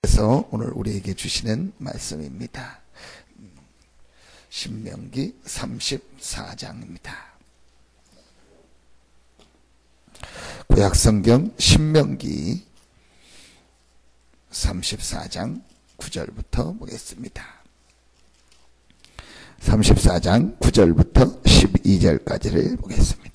그래서 오늘 우리에게 주시는 말씀입니다. 신명기 34장입니다. 구약성경 신명기 34장 9절부터 보겠습니다. 34장 9절부터 12절까지를 보겠습니다.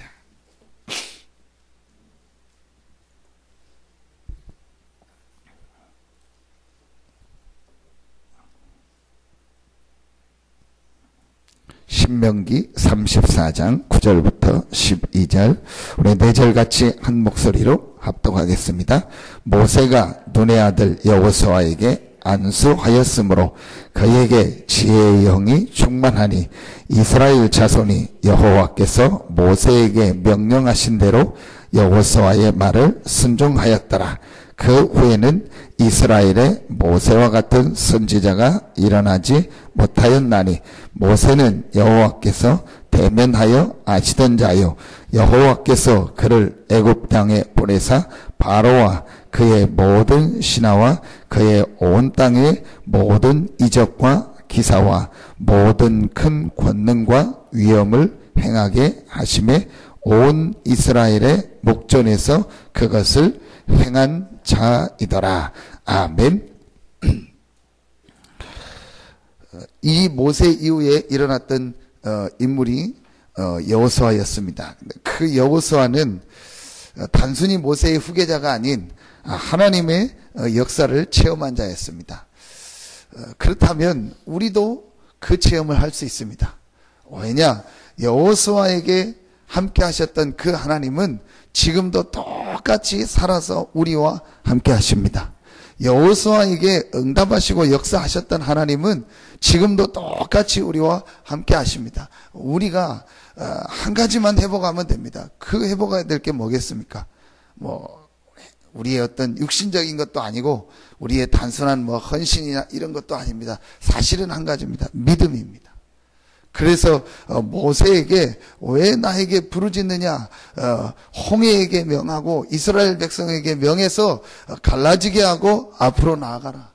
신명기 34장 9절부터 12절 우리 4절 같이 한 목소리로 합독하겠습니다. 모세가 눈의 아들 여호수아에게 안수하였으므로 그에게 지혜의 영이 충만하니 이스라엘 자손이 여호와께서 모세에게 명령하신 대로 여호수아의 말을 순종하였더라. 그 후에는 이스라엘에 모세와 같은 선지자가 일어나지 못하였나니 모세는 여호와께서 대면하여 아시던 자요 여호와께서 그를 애굽 땅에 보내사 바로와 그의 모든 신하와 그의 온 땅의 모든 이적과 기사와 모든 큰 권능과 위엄을 행하게 하심에 온 이스라엘의 목전에서 그것을 행한 자이더라. 아멘. 이 모세 이후에 일어났던 인물이 여호수아였습니다. 그 여호수아는 단순히 모세의 후계자가 아닌 하나님의 역사를 체험한 자였습니다. 그렇다면 우리도 그 체험을 할 수 있습니다. 왜냐? 여호수아에게 함께 하셨던 그 하나님은 지금도 똑같이 살아서 우리와 함께 하십니다. 여호수아에게 응답하시고 역사하셨던 하나님은 지금도 똑같이 우리와 함께 하십니다. 우리가 한 가지만 회복하면 됩니다. 그 회복해야 될 게 뭐겠습니까? 우리의 어떤 육신적인 것도 아니고 우리의 단순한 헌신이나 이런 것도 아닙니다. 사실은 한 가지입니다. 믿음입니다. 그래서 모세에게 왜 나에게 부르짖느냐, 홍해에게 명하고 이스라엘 백성에게 명해서 갈라지게 하고 앞으로 나아가라.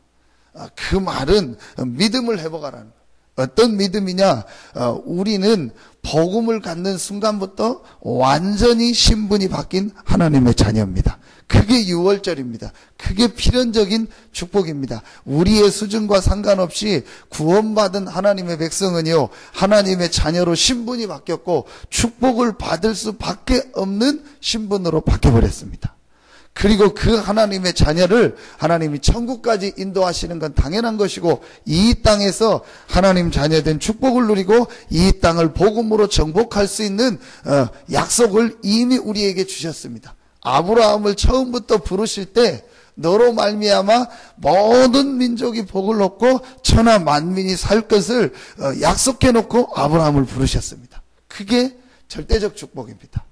그 말은 믿음을 회복하라는 거예요. 어떤 믿음이냐? 우리는 복음을 갖는 순간부터 완전히 신분이 바뀐 하나님의 자녀입니다. 그게 유월절입니다. 그게 필연적인 축복입니다. 우리의 수준과 상관없이 구원받은 하나님의 백성은요, 하나님의 자녀로 신분이 바뀌었고 축복을 받을 수밖에 없는 신분으로 바뀌어버렸습니다. 그리고 그 하나님의 자녀를 하나님이 천국까지 인도하시는 건 당연한 것이고, 이 땅에서 하나님 자녀된 축복을 누리고 이 땅을 복음으로 정복할 수 있는 약속을 이미 우리에게 주셨습니다. 아브라함을 처음부터 부르실 때 너로 말미암아 모든 민족이 복을 얻고 천하 만민이 살 것을 약속해 놓고 아브라함을 부르셨습니다. 그게 절대적 축복입니다.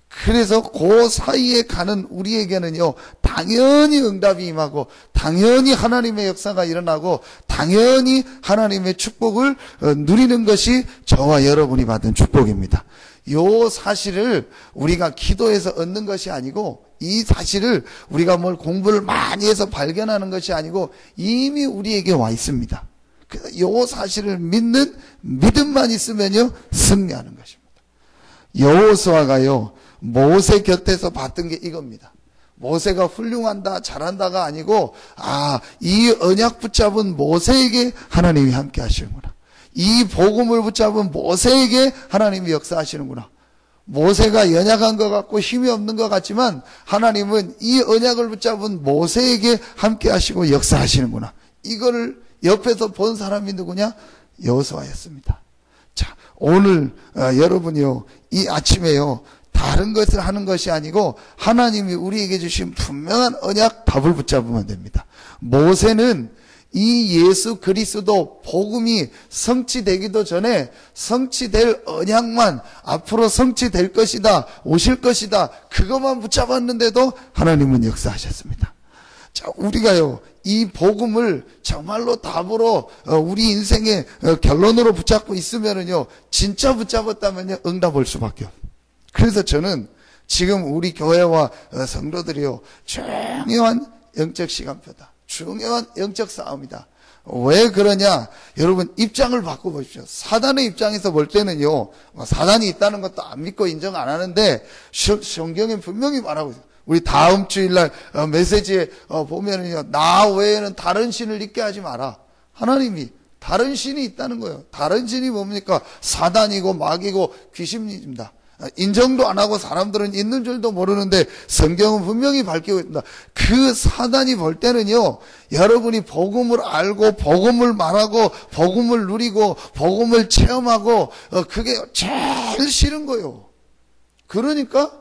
그래서 그 사이에 가는 우리에게는요, 당연히 응답이 임하고 당연히 하나님의 역사가 일어나고 당연히 하나님의 축복을 누리는 것이 저와 여러분이 받은 축복입니다. 요 사실을 우리가 기도해서 얻는 것이 아니고, 이 사실을 우리가 뭘 공부를 많이 해서 발견하는 것이 아니고 이미 우리에게 와 있습니다. 그래서 요 사실을 믿는 믿음만 있으면요, 승리하는 것입니다. 여호수아가요, 모세 곁에서 봤던 게 이겁니다. 모세가 훌륭한다, 잘한다가 아니고, 이 언약 붙잡은 모세에게 하나님이 함께 하시는구나. 이 복음을 붙잡은 모세에게 하나님이 역사하시는구나. 모세가 연약한 것 같고 힘이 없는 것 같지만 하나님은 이 언약을 붙잡은 모세에게 함께 하시고 역사하시는구나. 이거를 옆에서 본 사람이 누구냐? 여호수아였습니다. 자, 오늘 여러분이요, 이 아침에요, 다른 것을 하는 것이 아니고 하나님이 우리에게 주신 분명한 언약 답을 붙잡으면 됩니다. 모세는 이 예수 그리스도 복음이 성취되기도 전에 성취될 언약만, 앞으로 성취될 것이다, 오실 것이다, 그것만 붙잡았는데도 하나님은 역사하셨습니다. 자, 우리가요, 이 복음을 정말로 답으로 우리 인생의 결론으로 붙잡고 있으면은요, 진짜 붙잡았다면요, 응답 올 수밖에 없어요. 그래서 저는 지금 우리 교회와 성도들이요, 중요한 영적 시간표다. 중요한 영적 싸움이다. 왜 그러냐? 여러분 입장을 바꿔보십시오. 사단의 입장에서 볼 때는요, 사단이 있다는 것도 안 믿고 인정 안 하는데 성경에 분명히 말하고 있어요. 우리 다음 주일날 메시지에 보면은요, 나 외에는 다른 신을 믿게 하지 마라. 하나님이 다른 신이 있다는 거예요. 다른 신이 뭡니까? 사단이고 마귀고 귀신입니다. 인정도 안 하고 사람들은 있는 줄도 모르는데 성경은 분명히 밝히고 있습니다. 그 사단이 볼 때는요, 여러분이 복음을 알고 복음을 말하고 복음을 누리고 복음을 체험하고 그게 제일 싫은 거예요. 그러니까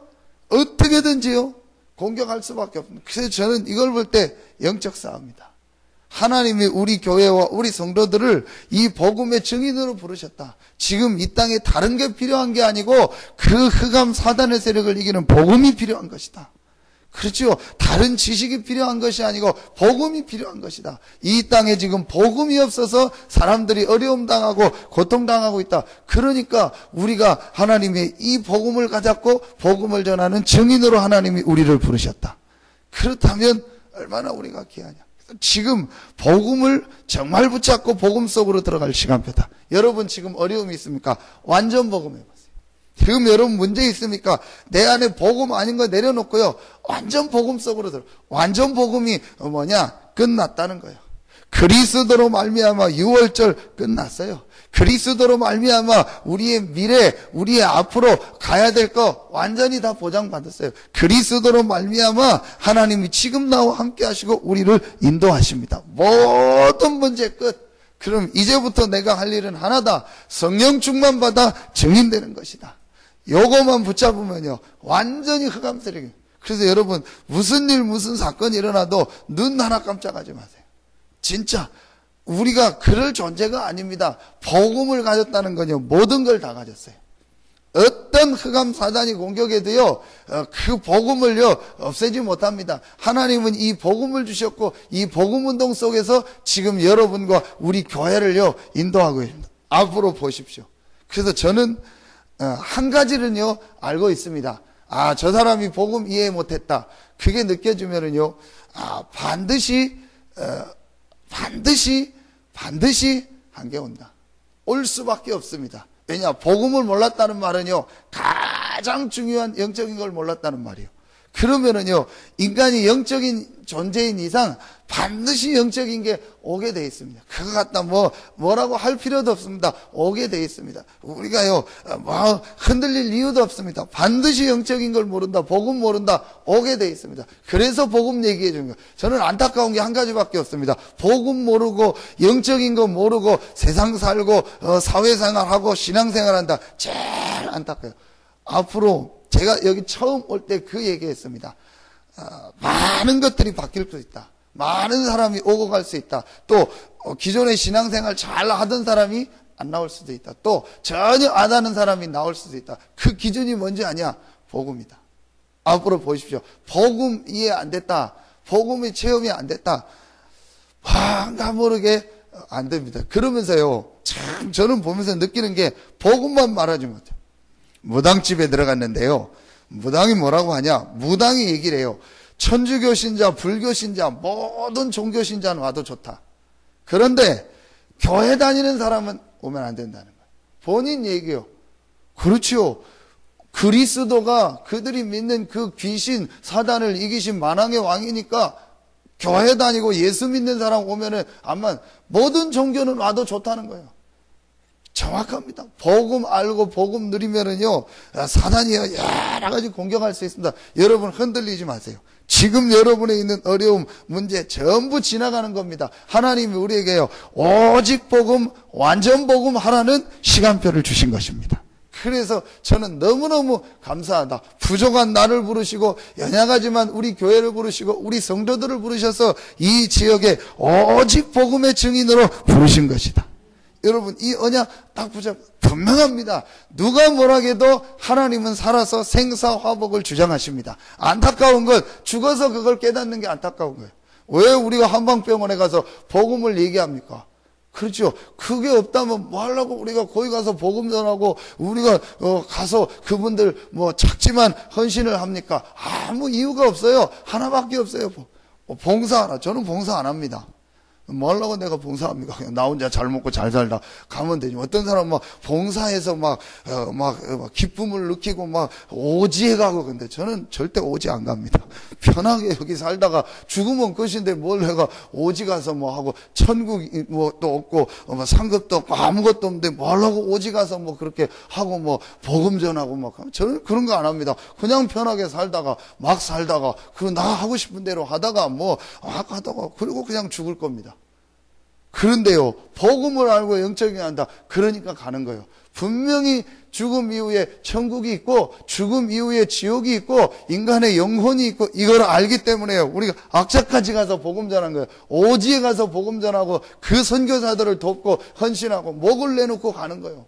어떻게든지요 공격할 수밖에 없습니다. 그래서 저는 이걸 볼 때 영적 싸움이다. 하나님이 우리 교회와 우리 성도들을 이 복음의 증인으로 부르셨다. 지금 이 땅에 다른 게 필요한 게 아니고 그 흑암 사단의 세력을 이기는 복음이 필요한 것이다. 그렇죠. 다른 지식이 필요한 것이 아니고 복음이 필요한 것이다. 이 땅에 지금 복음이 없어서 사람들이 어려움 당하고 고통당하고 있다. 그러니까 우리가 하나님의 이 복음을 가졌고 복음을 전하는 증인으로 하나님이 우리를 부르셨다. 그렇다면 얼마나 우리가 귀하냐. 지금 복음을 정말 붙잡고 복음 속으로 들어갈 시간표다. 여러분 지금 어려움이 있습니까? 완전 복음 해보세요. 지금 여러분 문제 있습니까? 내 안에 복음 아닌 거 내려놓고요, 완전 복음 속으로 들어. 완전 복음이 뭐냐? 끝났다는 거예요. 그리스도로 말미암아 6월절 끝났어요. 그리스도로 말미암아 우리의 미래, 우리의 앞으로 가야 될 거 완전히 다 보장받았어요. 그리스도로 말미암아 하나님이 지금 나와 함께 하시고 우리를 인도하십니다. 모든 문제 끝. 그럼 이제부터 내가 할 일은 하나다. 성령 충만 받아 증인되는 것이다. 요거만 붙잡으면요, 완전히 흑암 세력이에요. 그래서 여러분 무슨 일 무슨 사건이 일어나도 눈 하나 깜짝하지 마세요. 진짜 우리가 그럴 존재가 아닙니다. 복음을 가졌다는 건요, 모든 걸 다 가졌어요. 어떤 흑암 사단이 공격해도요, 그 복음을요 없애지 못합니다. 하나님은 이 복음을 주셨고 이 복음 운동 속에서 지금 여러분과 우리 교회를요 인도하고 있습니다. 앞으로 보십시오. 그래서 저는 한 가지는요 알고 있습니다. 아, 저 사람이 복음 이해 못했다. 그게 느껴지면은요, 반드시 한계 온다. 올 수밖에 없습니다. 왜냐? 복음을 몰랐다는 말은요, 가장 중요한 영적인 걸 몰랐다는 말이에요. 그러면은요, 인간이 영적인 존재인 이상 반드시 영적인 게 오게 돼 있습니다. 그거 갖다 뭐라고 할 필요도 없습니다. 오게 돼 있습니다. 우리가요, 흔들릴 이유도 없습니다. 반드시 영적인 걸 모른다, 복음 모른다, 오게 돼 있습니다. 그래서 복음 얘기해 주는 거예요. 저는 안타까운 게 한 가지밖에 없습니다. 복음 모르고, 영적인 거 모르고, 세상 살고, 사회생활하고, 신앙생활한다. 제일 안타까워요. 앞으로, 제가 여기 처음 올 때 그 얘기했습니다. 많은 것들이 바뀔 수 있다. 많은 사람이 오고 갈 수 있다. 또 기존의 신앙생활 잘 하던 사람이 안 나올 수도 있다. 또 전혀 안 하는 사람이 나올 수도 있다. 그 기준이 뭔지 아냐? 복음이다. 앞으로 보십시오. 복음 이해 안 됐다. 복음의 체험이 안 됐다. 뭔가 모르게 안 됩니다. 그러면서요, 참 저는 보면서 느끼는 게 복음만 말하지 못해요. 무당집에 들어갔는데요, 무당이 뭐라고 하냐? 무당이 얘기를 해요. 천주교 신자, 불교 신자, 모든 종교 신자는 와도 좋다. 그런데 교회 다니는 사람은 오면 안 된다는 거예요. 본인 얘기요. 그렇죠. 그리스도가 그들이 믿는 그 귀신, 사단을 이기신 만왕의 왕이니까 교회 다니고 예수 믿는 사람 오면은 아마 모든 종교는 와도 좋다는 거예요. 정확합니다. 복음 알고 복음 누리면은요, 사단이요 여러 가지 공격할 수 있습니다. 여러분 흔들리지 마세요. 지금 여러분에 있는 어려움, 문제 전부 지나가는 겁니다. 하나님이 우리에게요, 오직 복음, 완전 복음 하라는 시간표를 주신 것입니다. 그래서 저는 너무너무 감사하다. 부족한 나를 부르시고 연약하지만 우리 교회를 부르시고 우리 성도들을 부르셔서 이 지역에 오직 복음의 증인으로 부르신 것이다. 여러분 이 언약 딱 붙잡, 분명합니다. 누가 뭐라 해도 하나님은 살아서 생사화복을 주장하십니다. 안타까운 건 죽어서 그걸 깨닫는 게 안타까운 거예요. 왜 우리가 한방병원에 가서 복음을 얘기합니까? 그렇죠. 그게 없다면 뭐 하려고 우리가 거기 가서 복음 전하고 우리가 가서 그분들 작지만 헌신을 합니까? 아무 이유가 없어요. 하나밖에 없어요. 봉사하라. 저는 봉사 안 합니다. 뭐 하려고 내가 봉사합니까? 그냥 나 혼자 잘 먹고 잘 살다 가면 되지. 어떤 사람은 막 봉사해서 막 기쁨을 느끼고 막 오지에 가고. 근데 저는 절대 오지 안 갑니다. 편하게 여기 살다가 죽으면 끝인데 뭘 내가 오지 가서 뭐 하고, 천국 뭐 또 없고, 상급도 없고, 아무것도 없는데 뭐 하려고 오지 가서 뭐 그렇게 하고 뭐 복음 전하고 막. 저는 그런 거 안 합니다. 그냥 편하게 살다가 막 살다가 나 하고 싶은 대로 하다가 뭐 하다가 그리고 그냥 죽을 겁니다. 그런데요, 복음을 알고 영적이 한다. 그러니까 가는 거예요. 분명히 죽음 이후에 천국이 있고, 죽음 이후에 지옥이 있고, 인간의 영혼이 있고, 이걸 알기 때문에 우리가 악착같이 가서 복음 전한 거예요. 오지에 가서 복음 전하고, 그 선교사들을 돕고, 헌신하고, 목을 내놓고 가는 거예요.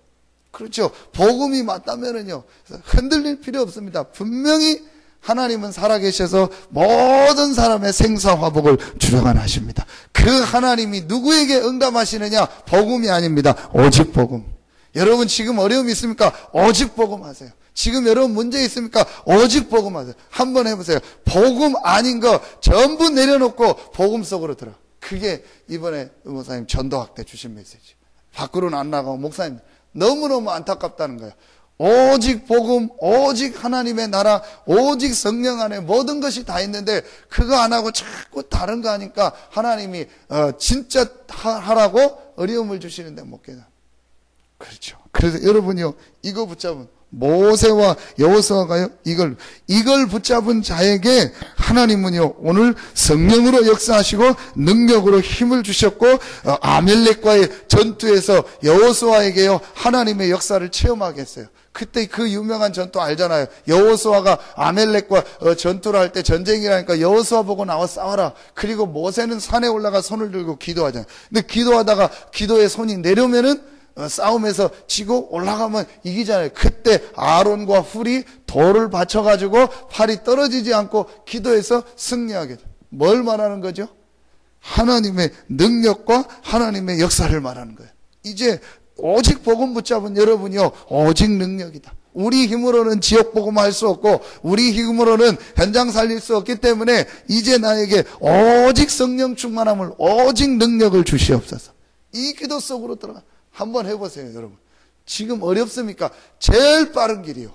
그렇죠. 복음이 맞다면은요, 흔들릴 필요 없습니다. 분명히 하나님은 살아계셔서 모든 사람의 생사화복을 주장하십니다. 그 하나님이 누구에게 응답하시느냐? 복음이 아닙니다. 오직 복음. 여러분 지금 어려움이 있습니까? 오직 복음 하세요. 지금 여러분 문제 있습니까? 오직 복음 하세요. 한번 해보세요. 복음 아닌 거 전부 내려놓고 복음 속으로 들어. 그게 이번에 목사님 전도학 때 주신 메시지. 밖으로는 안 나가고 목사님 너무너무 안타깝다는 거예요. 오직 복음, 오직 하나님의 나라, 오직 성령 안에 모든 것이 다 있는데 그거 안 하고 자꾸 다른 거 하니까 하나님이 진짜 하라고 어려움을 주시는데 못 깨달아. 그렇죠. 그래서 여러분이요, 이거 붙잡은 모세와 여호수아가요, 이걸 붙잡은 자에게 하나님은요, 오늘 성령으로 역사하시고 능력으로 힘을 주셨고, 아멜렉과의 전투에서 여호수아에게요, 하나님의 역사를 체험하게 했어요. 그때 그 유명한 전투 알잖아요. 여호수아가 아멜렉과 전투를 할 때 전쟁이라니까 여호수아 보고 나와 싸워라. 그리고 모세는 산에 올라가 손을 들고 기도하잖아요. 근데 기도하다가 기도에 손이 내려오면은 싸움에서 지고 올라가면 이기잖아요. 그때 아론과 훌이 돌을 받쳐가지고 팔이 떨어지지 않고 기도해서 승리하게 돼요. 뭘 말하는 거죠? 하나님의 능력과 하나님의 역사를 말하는 거예요. 이제 오직 복음 붙잡은 여러분이요, 오직 능력이다. 우리 힘으로는 지역 복음할 수 없고 우리 힘으로는 현장 살릴 수 없기 때문에 이제 나에게 오직 성령 충만함을, 오직 능력을 주시옵소서. 이 기도 속으로 들어가 한번 해보세요. 여러분 지금 어렵습니까? 제일 빠른 길이요.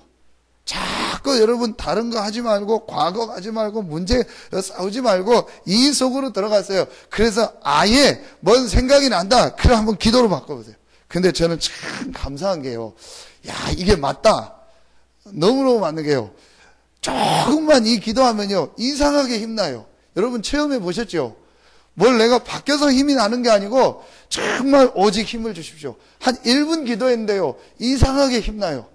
자꾸 여러분 다른 거 하지 말고 과거 하지 말고 문제 싸우지 말고 이 속으로 들어가세요. 그래서 아예 뭔 생각이 난다. 그래 한번 기도로 바꿔보세요. 근데 저는 참 감사한 게요, 야 이게 맞다, 너무너무 맞는 게요, 조금만 이 기도하면요 이상하게 힘나요. 여러분 체험해 보셨죠? 뭘 내가 바뀌어서 힘이 나는 게 아니고 정말 오직 힘을 주십시오. 한 1분 기도했는데요 이상하게 힘나요.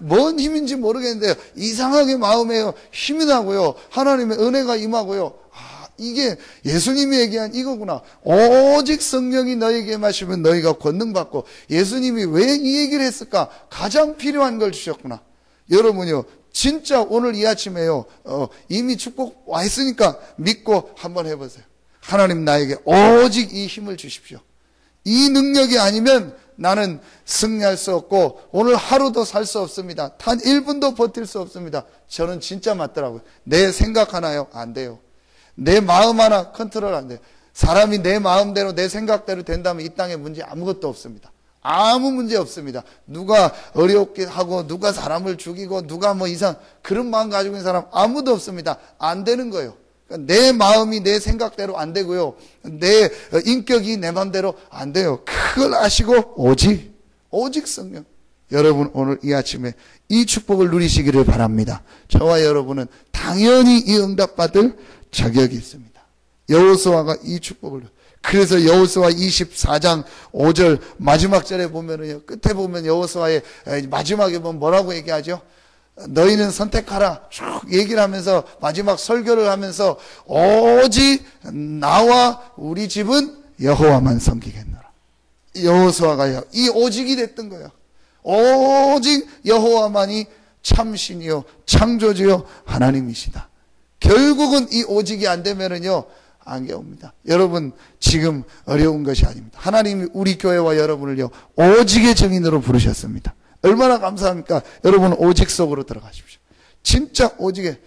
뭔 힘인지 모르겠는데요 이상하게 마음에 힘이 나고요, 하나님의 은혜가 임하고요. 이게 예수님이 얘기한 이거구나. 오직 성령이 너에게 마시면 너희가 권능받고. 예수님이 왜 이 얘기를 했을까? 가장 필요한 걸 주셨구나. 여러분요 진짜 오늘 이 아침에요 이미 축복 와 있으니까 믿고 한번 해보세요. 하나님 나에게 오직 이 힘을 주십시오. 이 능력이 아니면 나는 승리할 수 없고 오늘 하루도 살 수 없습니다. 단 1분도 버틸 수 없습니다. 저는 진짜 맞더라고요. 내 생각 하나요? 안 돼요. 내 마음 하나 컨트롤 안 돼요. 사람이 내 마음대로 내 생각대로 된다면 이 땅에 문제 아무것도 없습니다. 아무 문제 없습니다. 누가 어렵게 하고 누가 사람을 죽이고 누가 뭐 이상 그런 마음 가지고 있는 사람 아무도 없습니다. 안 되는 거예요. 그러니까 내 마음이 내 생각대로 안 되고요, 내 인격이 내 마음대로 안 돼요. 그걸 아시고 오직 성령. 여러분 오늘 이 아침에 이 축복을 누리시기를 바랍니다. 저와 여러분은 당연히 이 응답받을 자격이 있습니다. 여호수아가 이 축복을, 그래서 여호수아 24장 5절 마지막 절에 보면은요, 끝에 보면 여호수아의 마지막에 보면 뭐라고 얘기하죠? 너희는 선택하라 쭉 얘기를 하면서 마지막 설교를 하면서 오직 나와 우리 집은 여호와만 섬기겠노라. 여호수아가 이 오직이 됐던 거예요. 오직 여호와만이 참신이요 창조주요 하나님이시다. 결국은 이 오직이 안 되면은요 안개 옵니다. 여러분 지금 어려운 것이 아닙니다. 하나님이 우리 교회와 여러분을요 오직의 증인으로 부르셨습니다. 얼마나 감사합니까? 여러분 오직 속으로 들어가십시오. 진짜 오직에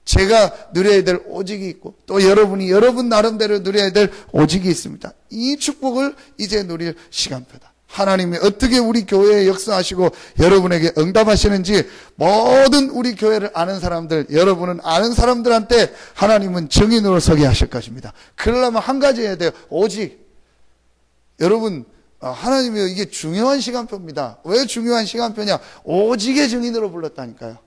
제가 누려야 될 오직이 있고 또 여러분이 여러분 나름대로 누려야 될 오직이 있습니다. 이 축복을 이제 누릴 시간표다. 하나님이 어떻게 우리 교회에 역사하시고 여러분에게 응답하시는지 모든 우리 교회를 아는 사람들, 여러분은 아는 사람들한테 하나님은 증인으로 서게 하실 것입니다. 그러려면 한 가지 해야 돼요. 오직. 여러분, 하나님이 이게 중요한 시간표입니다. 왜 중요한 시간표냐? 오직의 증인으로 불렀다니까요.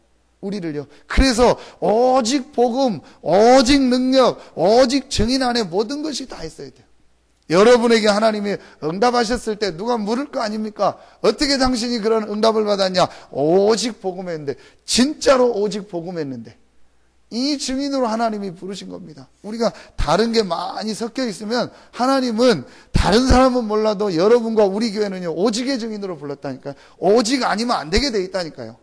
우리를요. 그래서 오직 복음, 오직 능력, 오직 증인 안에 모든 것이 다 있어야 돼요. 여러분에게 하나님이 응답하셨을 때 누가 물을 거 아닙니까? 어떻게 당신이 그런 응답을 받았냐? 오직 복음했는데, 진짜로 오직 복음했는데, 이 증인으로 하나님이 부르신 겁니다. 우리가 다른 게 많이 섞여 있으면 하나님은 다른 사람은 몰라도 여러분과 우리 교회는요, 오직의 증인으로 불렀다니까요. 오직 아니면 안 되게 돼 있다니까요.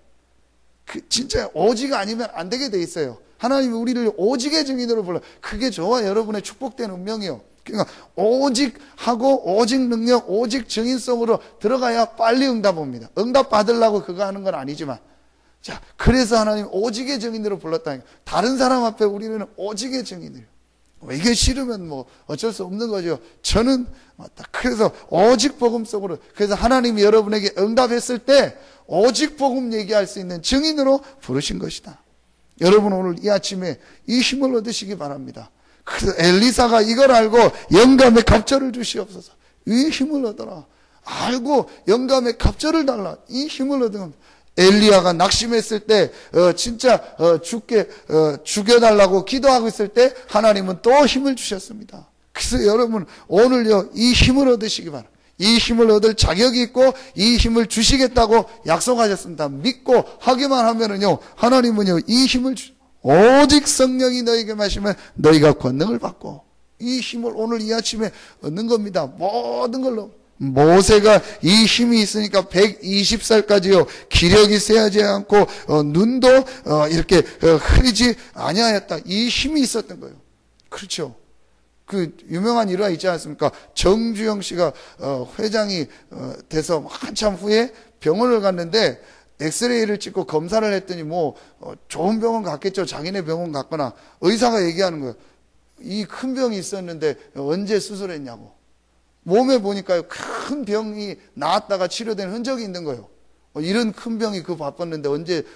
진짜 오직 아니면 안 되게 돼 있어요. 하나님이 우리를 오직의 증인으로 불러. 그게 저와 여러분의 축복된 운명이요. 그러니까 오직 하고 오직 능력, 오직 증인 속으로 들어가야 빨리 응답 옵니다. 응답 받으려고 그거 하는 건 아니지만. 자, 그래서 하나님 오직의 증인으로 불렀다니까. 다른 사람 앞에 우리는 오직의 증인이에요. 이게 싫으면 뭐 어쩔 수 없는 거죠. 저는 맞다. 그래서 오직 복음 속으로. 그래서 하나님이 여러분에게 응답했을 때 오직 복음 얘기할 수 있는 증인으로 부르신 것이다. 여러분 오늘 이 아침에 이 힘을 얻으시기 바랍니다. 그래서 엘리사가 이걸 알고 영감의 갑절을 주시옵소서. 이 힘을 얻어라. 알고 영감의 갑절을 달라. 이 힘을 얻으면 엘리야가 낙심했을 때 진짜 죽여달라고 기도하고 있을 때 하나님은 또 힘을 주셨습니다. 그래서 여러분 오늘요 이 힘을 얻으시기 바랍니다. 이 힘을 얻을 자격이 있고 이 힘을 주시겠다고 약속하셨습니다. 믿고 하기만 하면은요 하나님은요 이 힘을 오직 성령이 너에게 마시면 너희가 권능을 받고 이 힘을 오늘 이 아침에 얻는 겁니다. 모든 걸로. 모세가 이 힘이 있으니까 120살까지요 기력이 쇠하지 않고 눈도 이렇게 흐리지 아니하였다. 이 힘이 있었던 거예요. 그렇죠. 그 유명한 일화 있지 않습니까? 정주영 씨가 회장이 돼서 한참 후에 병원을 갔는데 엑스레이를 찍고 검사를 했더니 뭐 좋은 병원 갔겠죠. 자기네 병원 갔거나. 의사가 얘기하는 거예요. 이 큰 병이 있었는데 언제 수술했냐고. 몸에 보니까요 큰 병이 나았다가 치료된 흔적이 있는 거예요. 이런 큰 병이 그 바빴는데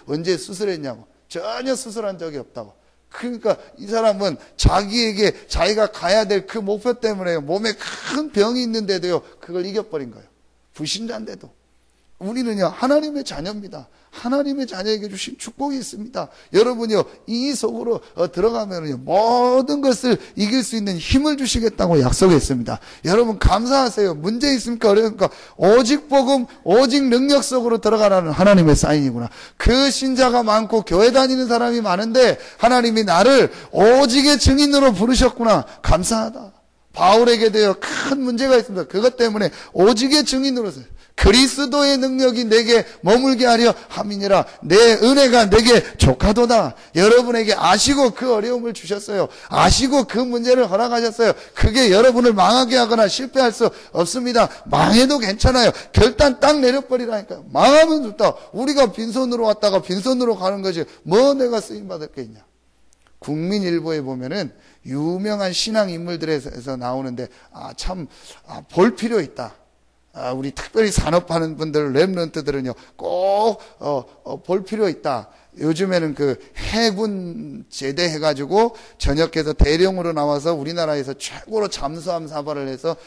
언제 수술했냐고. 전혀 수술한 적이 없다고. 그러니까 이 사람은 자기에게 자기가 가야 될 그 목표 때문에 몸에 큰 병이 있는데도요 그걸 이겨버린 거예요. 불신자인데도. 우리는요 하나님의 자녀입니다. 하나님의 자녀에게 주신 축복이 있습니다. 여러분요 이 속으로 들어가면요 모든 것을 이길 수 있는 힘을 주시겠다고 약속했습니다. 여러분 감사하세요. 문제 있습니까? 어려우니까 오직 복음, 오직 능력 속으로 들어가라는 하나님의 사인이구나. 그 신자가 많고 교회 다니는 사람이 많은데 하나님이 나를 오직의 증인으로 부르셨구나. 감사하다. 바울에게 대해 큰 문제가 있습니다. 그것 때문에 오직의 증인으로서 그리스도의 능력이 내게 머물게 하려 함이니라. 내 은혜가 내게 족하도다. 여러분에게 아시고 그 어려움을 주셨어요. 아시고 그 문제를 허락하셨어요. 그게 여러분을 망하게 하거나 실패할 수 없습니다. 망해도 괜찮아요. 결단 딱 내려버리라니까요. 망하면 좋다. 우리가 빈손으로 왔다가 빈손으로 가는 거지 뭐 내가 쓰임받을 게 있냐. 국민일보에 보면은 유명한 신앙 인물들에서 나오는데 참 볼 필요 있다. 우리 특별히 산업하는 분들, 랩런트들은요, 꼭, 볼 필요 있다. 요즘에는 그 해군 제대해가지고 전역해서 대령으로 나와서 우리나라에서 최고로 잠수함 사업을 해서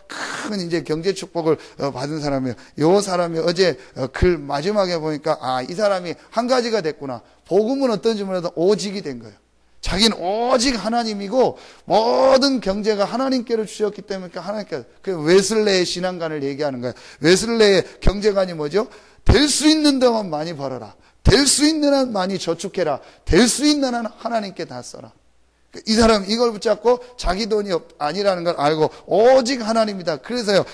큰 이제 경제 축복을 받은 사람이에요. 요 사람이 어제 글 마지막에 보니까, 이 사람이 한 가지가 됐구나. 복음은 어떤지 몰라도 오직이 된 거예요. 자기는 오직 하나님이고 모든 경제가 하나님께로 주셨기 때문에 하나님께 그 웨슬레의 신앙관을 얘기하는 거예요. 웨슬레의 경제관이 뭐죠? 될 수 있는 동안 많이 벌어라. 될 수 있는 한 많이 저축해라. 될 수 있는 한 하나님께 다 써라. 이 사람 이걸 붙잡고 자기 돈이 아니라는 걸 알고 오직 하나님이다. 그래서요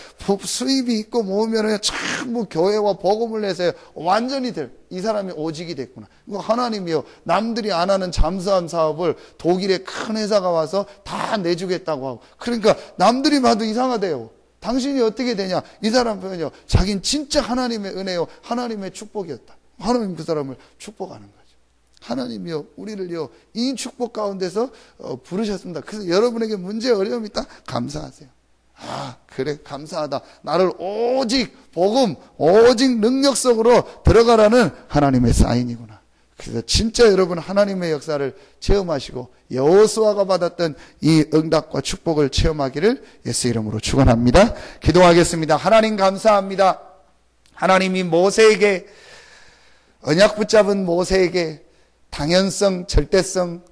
수입이 있고 모으면은 전부 교회와 복음을 내서요 완전히 이 사람이 오직이 됐구나. 이거 하나님이요 남들이 안 하는 잠수함 사업을 독일의 큰 회사가 와서 다 내주겠다고 하고. 그러니까 남들이 봐도 이상하대요. 당신이 어떻게 되냐? 이 사람 보면요 자기는 진짜 하나님의 은혜요 하나님의 축복이었다. 하나님 그 사람을 축복하는 거죠. 하나님이요, 우리를요, 이 축복 가운데서 부르셨습니다. 그래서 여러분에게 문제, 어려움이 있다? 감사하세요. 아, 그래, 감사하다. 나를 오직 복음, 오직 능력 속으로 들어가라는 하나님의 사인이구나. 그래서 진짜 여러분 하나님의 역사를 체험하시고 여호수아가 받았던 이 응답과 축복을 체험하기를 예수 이름으로 축원합니다. 기도하겠습니다. 하나님 감사합니다. 하나님이 모세에게, 언약 붙잡은 모세에게 당연성, 절대성,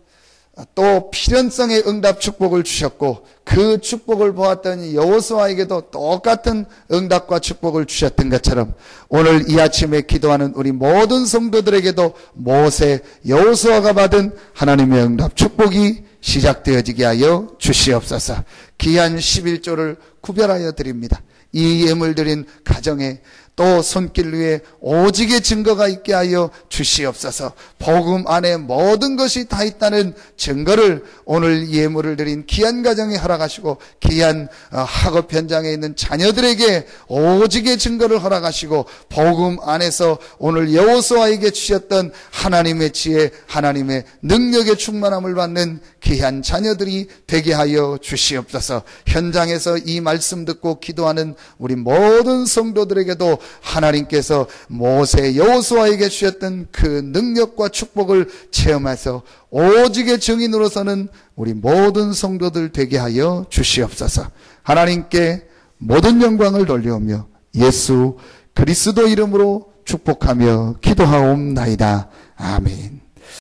또 필연성의 응답 축복을 주셨고 그 축복을 보았던 여호수아에게도 똑같은 응답과 축복을 주셨던 것처럼 오늘 이 아침에 기도하는 우리 모든 성도들에게도 모세, 여호수아가 받은 하나님의 응답 축복이 시작되어지게 하여 주시옵소서. 귀한 11조를 구별하여 드립니다. 이 예물 드린 가정에 또 손길 위에 오직의 증거가 있게 하여 주시옵소서. 복음 안에 모든 것이 다 있다는 증거를 오늘 예물을 드린 귀한 가정에 허락하시고 귀한 학업 현장에 있는 자녀들에게 오직의 증거를 허락하시고 복음 안에서 오늘 여호수아에게 주셨던 하나님의 지혜, 하나님의 능력의 충만함을 받는 귀한 자녀들이 되게 하여 주시옵소서. 현장에서 이 말씀 듣고 기도하는 우리 모든 성도들에게도 하나님께서 모세, 여호수아에게 주셨던 그 능력과 축복을 체험해서 오직의 증인으로서는 우리 모든 성도들 되게 하여 주시옵소서. 하나님께 모든 영광을 돌려오며 예수 그리스도 이름으로 축복하며 기도하옵나이다. 아멘.